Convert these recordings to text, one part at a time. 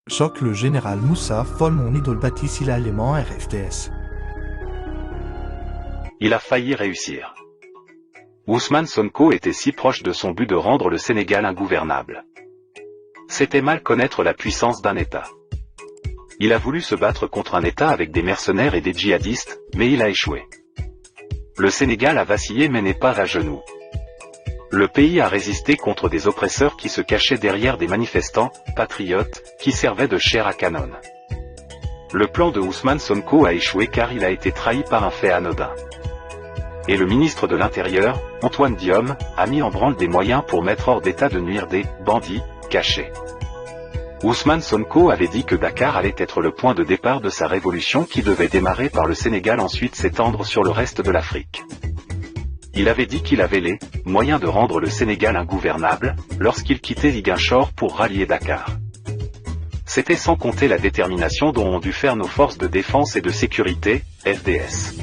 Choc le général Moussa, folle mon idole bâtisse il a l'élément RFDS. Il a failli réussir. Ousmane Sonko était si proche de son but de rendre le Sénégal ingouvernable. C'était mal connaître la puissance d'un État. Il a voulu se battre contre un État avec des mercenaires et des djihadistes, mais il a échoué. Le Sénégal a vacillé mais n'est pas à genoux. Le pays a résisté contre des oppresseurs qui se cachaient derrière des manifestants, patriotes, qui servaient de chair à canon. Le plan de Ousmane Sonko a échoué car il a été trahi par un fait anodin. Et le ministre de l'Intérieur, Antoine Diome, a mis en branle des moyens pour mettre hors d'état de nuire des « bandits » cachés. Ousmane Sonko avait dit que Dakar allait être le point de départ de sa révolution qui devait démarrer par le Sénégal ensuite s'étendre sur le reste de l'Afrique. Il avait dit qu'il avait les moyens de rendre le Sénégal ingouvernable, lorsqu'il quittait Ziguinchor pour rallier Dakar. C'était sans compter la détermination dont ont dû faire nos forces de défense et de sécurité, FDS.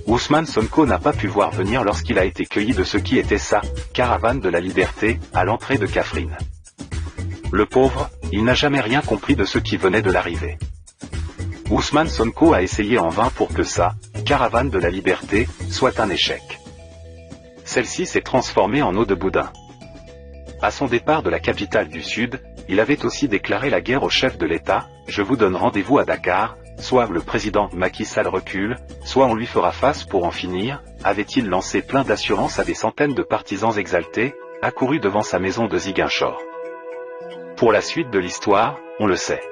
Ousmane Sonko n'a pas pu voir venir lorsqu'il a été cueilli de ce qui était sa caravane de la liberté, à l'entrée de Kaffrine. Le pauvre, il n'a jamais rien compris de ce qui venait de l'arrivée. Ousmane Sonko a essayé en vain pour que sa caravane de la liberté soit un échec. Celle-ci s'est transformée en eau de boudin. À son départ de la capitale du Sud, il avait aussi déclaré la guerre au chef de l'État, « Je vous donne rendez-vous à Dakar, soit le président Macky Sall recule, soit on lui fera face pour en finir », avait-il lancé plein d'assurance à des centaines de partisans exaltés, accourus devant sa maison de Ziguinchor. Pour la suite de l'histoire, on le sait.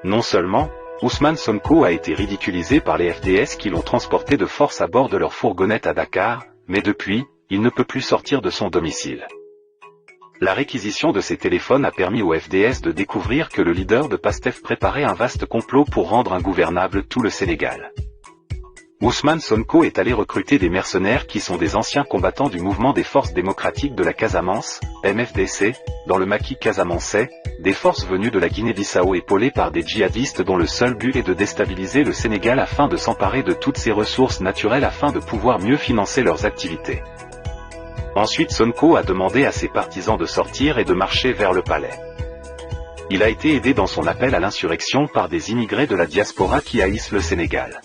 Non seulement, Ousmane Sonko a été ridiculisé par les FDS qui l'ont transporté de force à bord de leur fourgonnette à Dakar, mais depuis, il ne peut plus sortir de son domicile. La réquisition de ses téléphones a permis aux FDS de découvrir que le leader de PASTEF préparait un vaste complot pour rendre ingouvernable tout le Sénégal. Ousmane Sonko est allé recruter des mercenaires qui sont des anciens combattants du mouvement des forces démocratiques de la Casamance, MFDC, dans le maquis casamançais, des forces venues de la Guinée-Bissau épaulées par des djihadistes dont le seul but est de déstabiliser le Sénégal afin de s'emparer de toutes ses ressources naturelles afin de pouvoir mieux financer leurs activités. Ensuite Sonko a demandé à ses partisans de sortir et de marcher vers le palais. Il a été aidé dans son appel à l'insurrection par des immigrés de la diaspora qui haïssent le Sénégal.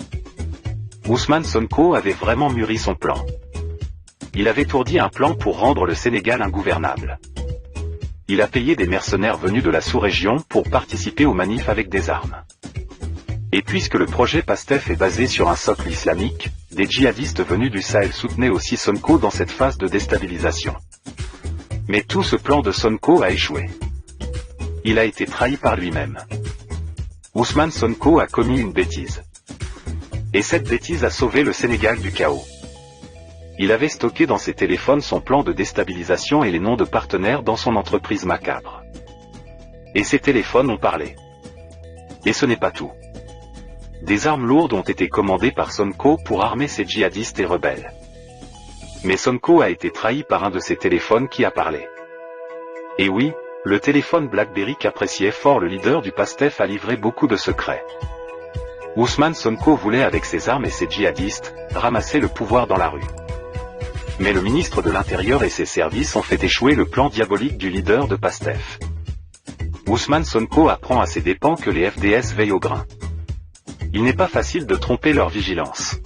Ousmane Sonko avait vraiment mûri son plan. Il avait ourdi un plan pour rendre le Sénégal ingouvernable. Il a payé des mercenaires venus de la sous-région pour participer aux manifs avec des armes. Et puisque le projet PASTEF est basé sur un socle islamique, des djihadistes venus du Sahel soutenaient aussi Sonko dans cette phase de déstabilisation. Mais tout ce plan de Sonko a échoué. Il a été trahi par lui-même. Ousmane Sonko a commis une bêtise. Et cette bêtise a sauvé le Sénégal du chaos. Il avait stocké dans ses téléphones son plan de déstabilisation et les noms de partenaires dans son entreprise macabre. Et ces téléphones ont parlé. Et ce n'est pas tout. Des armes lourdes ont été commandées par Sonko pour armer ses djihadistes et rebelles. Mais Sonko a été trahi par un de ses téléphones qui a parlé. Et oui, le téléphone BlackBerry qu'appréciait fort le leader du PASTEF a livré beaucoup de secrets. Ousmane Sonko voulait avec ses armes et ses djihadistes, ramasser le pouvoir dans la rue. Mais le ministre de l'Intérieur et ses services ont fait échouer le plan diabolique du leader de PASTEF. Ousmane Sonko apprend à ses dépens que les FDS veillent au grain. Il n'est pas facile de tromper leur vigilance.